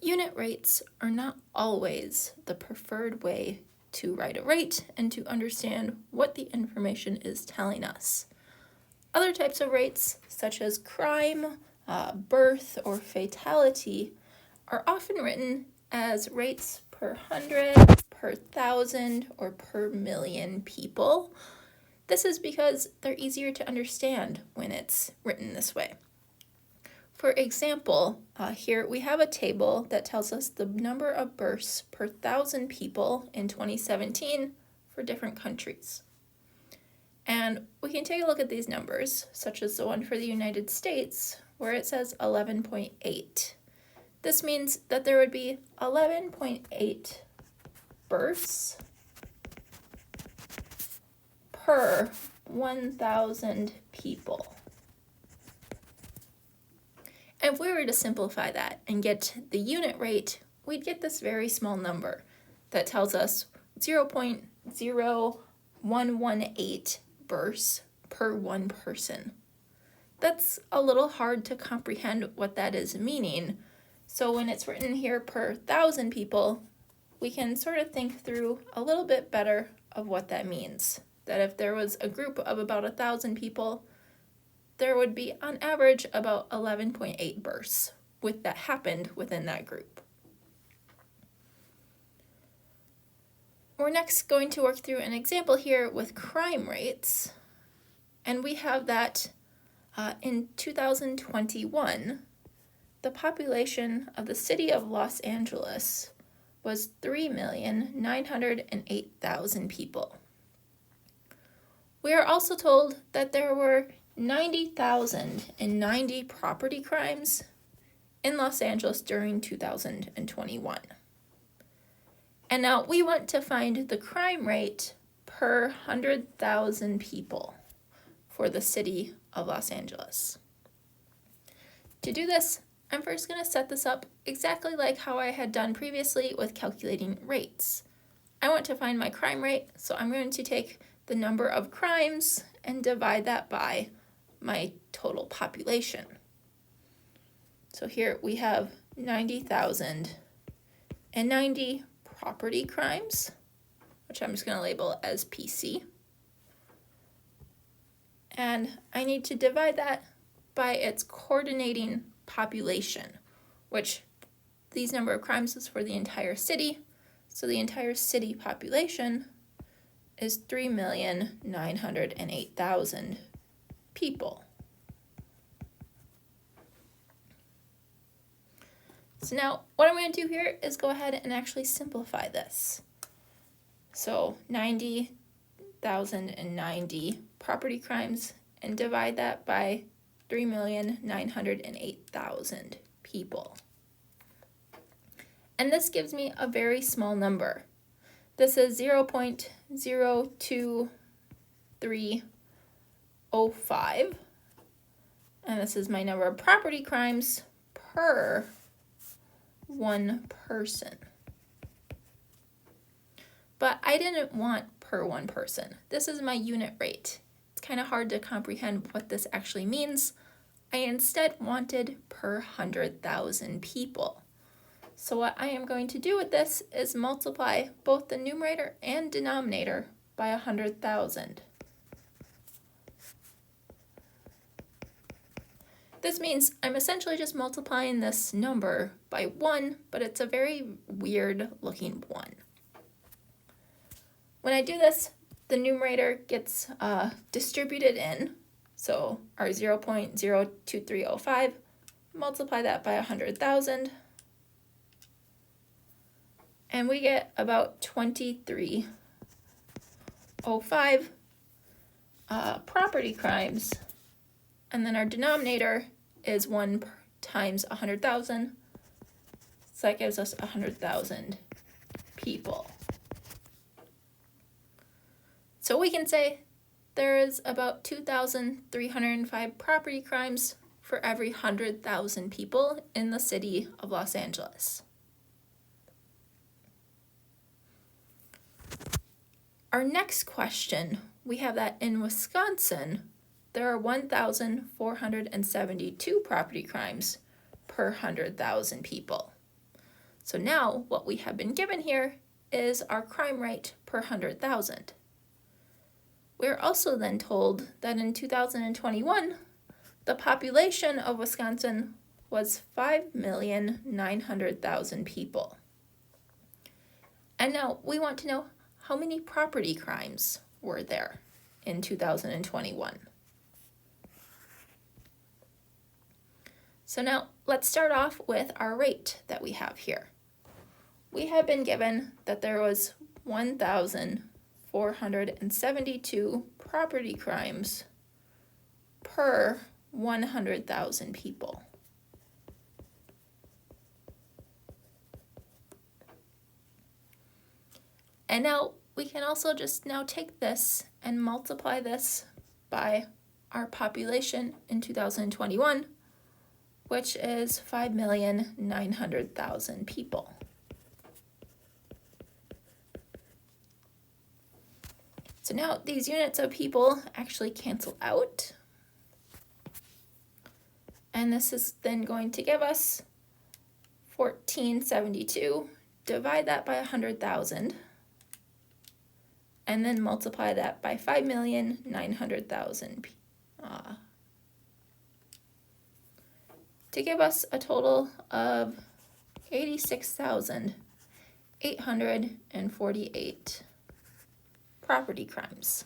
Unit rates are not always the preferred way to write a rate and to understand what the information is telling us. Other types of rates, such as crime, birth, or fatality, are often written as rates per 100, per 1,000, or per million people. This is because they're easier to understand when it's written this way. For example, here we have a table that tells us the number of births per 1,000 people in 2017 for different countries. And we can take a look at these numbers, such as the one for the United States, where it says 11.8. This means that there would be 11.8 births per 1,000 people. And if we were to simplify that and get the unit rate, we'd get this very small number that tells us 0.0118 births per one person. That's a little hard to comprehend what that is meaning. So when it's written here per 1,000 people, we can sort of think through a little bit better of what that means. That if there was a group of about 1,000 people, there would be on average about 11.8 births that happened within that group. We're next going to work through an example here with crime rates, and we have that in 2021, the population of the city of Los Angeles was 3,908,000 people. We are also told that there were 90,090 property crimes in Los Angeles during 2021. And now we want to find the crime rate per 100,000 people for the city of Los Angeles. To do this, I'm first going to set this up exactly like how I had done previously with calculating rates. I want to find my crime rate, so I'm going to take the number of crimes and divide that by my total population. So here we have 90,090 property crimes, which I'm just going to label as PC. And I need to divide that by its coordinating population, which these number of crimes is for the entire city. So the entire city population is 3,908,000 people. So now what I'm going to do here is go ahead and actually simplify this. So 90,090 property crimes and divide that by 3,908,000 people. And this gives me a very small number. This is 0.02305, and this is my number of property crimes per one person. But I didn't want per one person. This is my unit rate. It's kind of hard to comprehend what this actually means. I instead wanted per 100,000 people. So what I am going to do with this is multiply both the numerator and denominator by 100,000. This means I'm essentially just multiplying this number by 1, but it's a very weird looking 1. When I do this, the numerator gets distributed in, so our 0.02305, multiply that by 100,000, and we get about 2305 property crimes, and then our denominator is 1 times 100,000, so that gives us 100,000 people. So we can say there is about 2,305 property crimes for every 100,000 people in the city of Los Angeles. Our next question, we have that in Wisconsin, there are 1,472 property crimes per 100,000 people. So now what we have been given here is our crime rate per 100,000. We're also then told that in 2021, the population of Wisconsin was 5,900,000 people. And now we want to know how many property crimes were there in 2021. So now let's start off with our rate that we have here. We have been given that there was 1,472 property crimes per 100,000 people. And now we can also just now take this and multiply this by our population in 2021, which is 5,900,000 people. So now these units of people actually cancel out. And this is then going to give us 1472. Divide that by 100,000. And then multiply that by 5,900,000 to give us a total of 86,848 property crimes.